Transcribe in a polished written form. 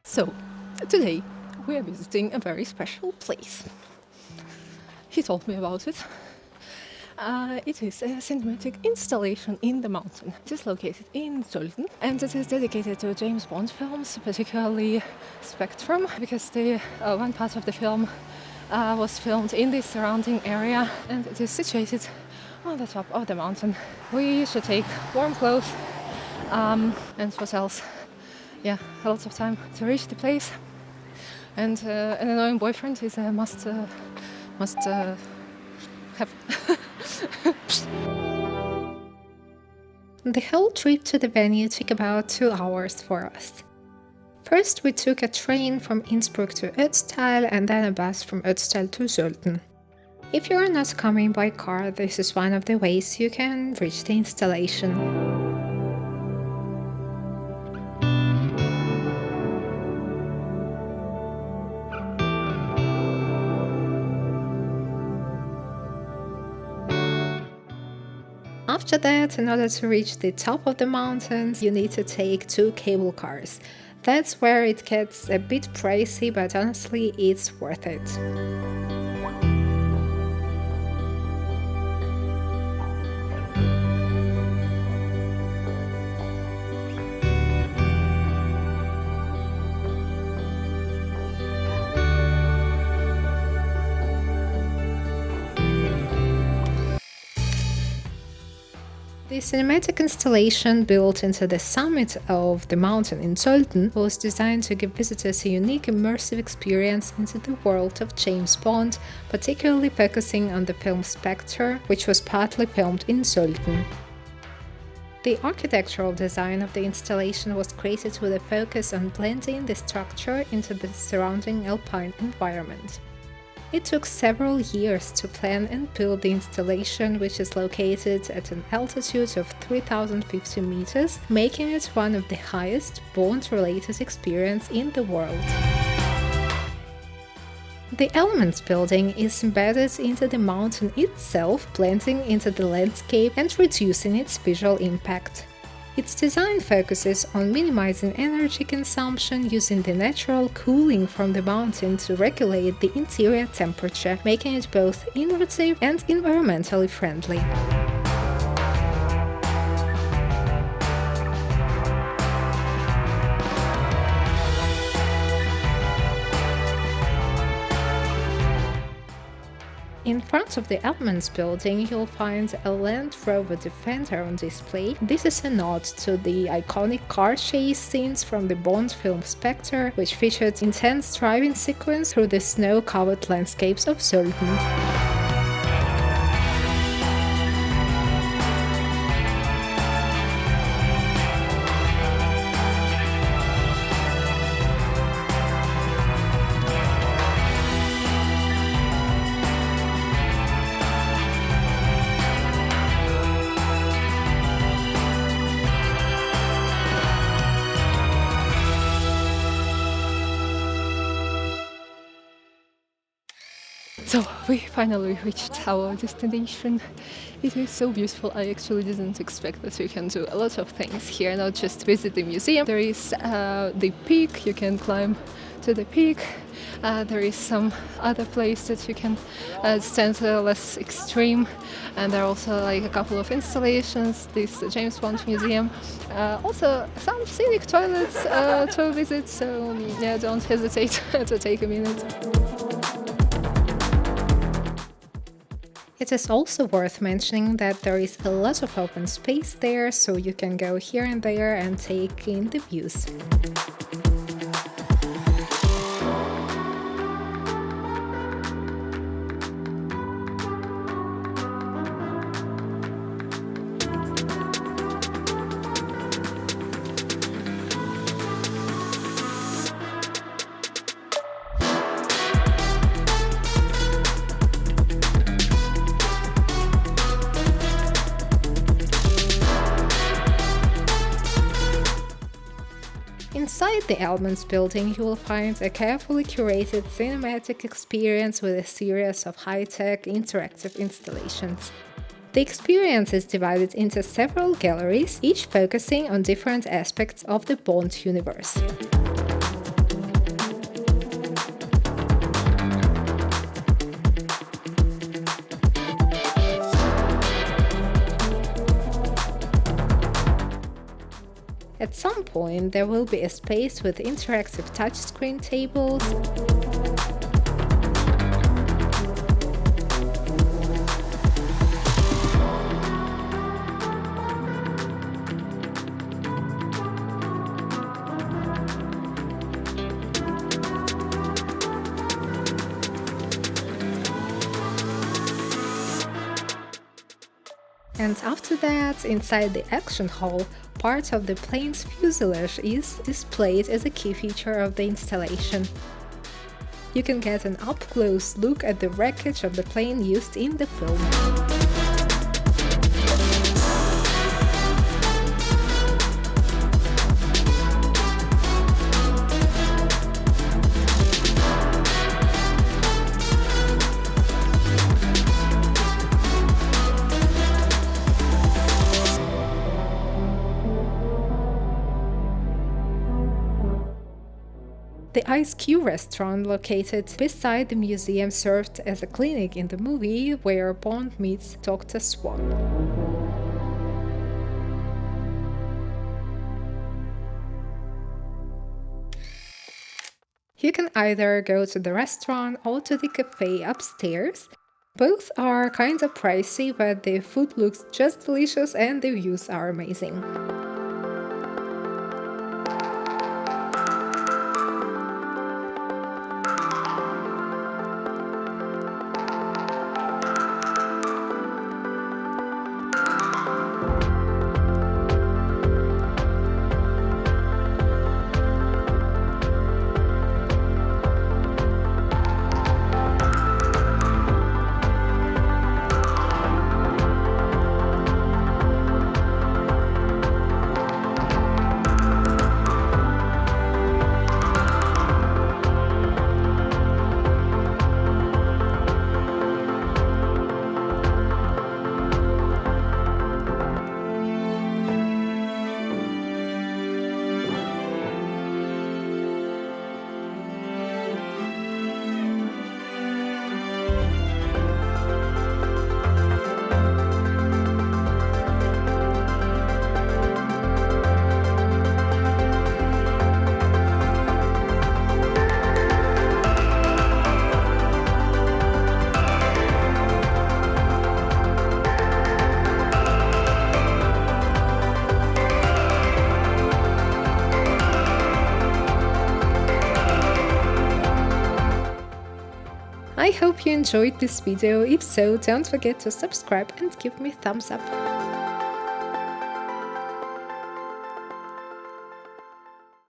So, today we are visiting a very special place. He told me about it. It is a cinematic installation in the mountain. It is located in Sölden and it is dedicated to James Bond films, particularly Spectrum, because the one part of the film was filmed in the surrounding area and it is situated on the top of the mountain. We should take warm clothes and what else? Yeah, lots of time to reach the place. And an annoying boyfriend is a must have. The whole trip to the venue took about 2 hours for us. First, we took a train from Innsbruck to Ötztal and then a bus from Ötztal to Sölden. If you are not coming by car, this is one of the ways you can reach the installation. After that, in order to reach the top of the mountains, you need to take 2 cable cars. That's where it gets a bit pricey, but honestly, it's worth it. The cinematic installation built into the summit of the mountain in Sölden was designed to give visitors a unique immersive experience into the world of James Bond, particularly focusing on the film Spectre, which was partly filmed in Sölden. The architectural design of the installation was created with a focus on blending the structure into the surrounding alpine environment. It took several years to plan and build the installation, which is located at an altitude of 3050 meters, making it one of the highest Bond-related experiences in the world. The Elements building is embedded into the mountain itself, blending into the landscape and reducing its visual impact. Its design focuses on minimizing energy consumption using the natural cooling from the mountain to regulate the interior temperature, making it both innovative and environmentally friendly. In front of the Elements building, you'll find a Land Rover Defender on display. This is a nod to the iconic car chase scenes from the Bond film Spectre, which featured intense driving sequence through the snow-covered landscapes of Sölden. So we finally reached our destination. It is so beautiful. I actually didn't expect that you can do a lot of things here, not just visit the museum. There is the peak, you can climb to the peak. There is some other place that you can stand less extreme, and there are also like a couple of installations, this James Bond museum, also some scenic toilets to visit, so yeah, don't hesitate to take a minute. It is also worth mentioning that there is a lot of open space there, so you can go here and there and take in the views. Inside the Elements building, you will find a carefully curated cinematic experience with a series of high-tech interactive installations. The experience is divided into several galleries, each focusing on different aspects of the Bond universe. At some point, there will be a space with interactive touchscreen tables, and after that, inside the action hall, part of the plane's fuselage is displayed as a key feature of the installation. You can get an up-close look at the wreckage of the plane used in the film. The Ice Cube restaurant located beside the museum served as a clinic in the movie where Bond meets Dr. Swan. You can either go to the restaurant or to the cafe upstairs. Both are kinda pricey, but the food looks just delicious and the views are amazing. I hope you enjoyed this video. If so, don't forget to subscribe and give me thumbs up.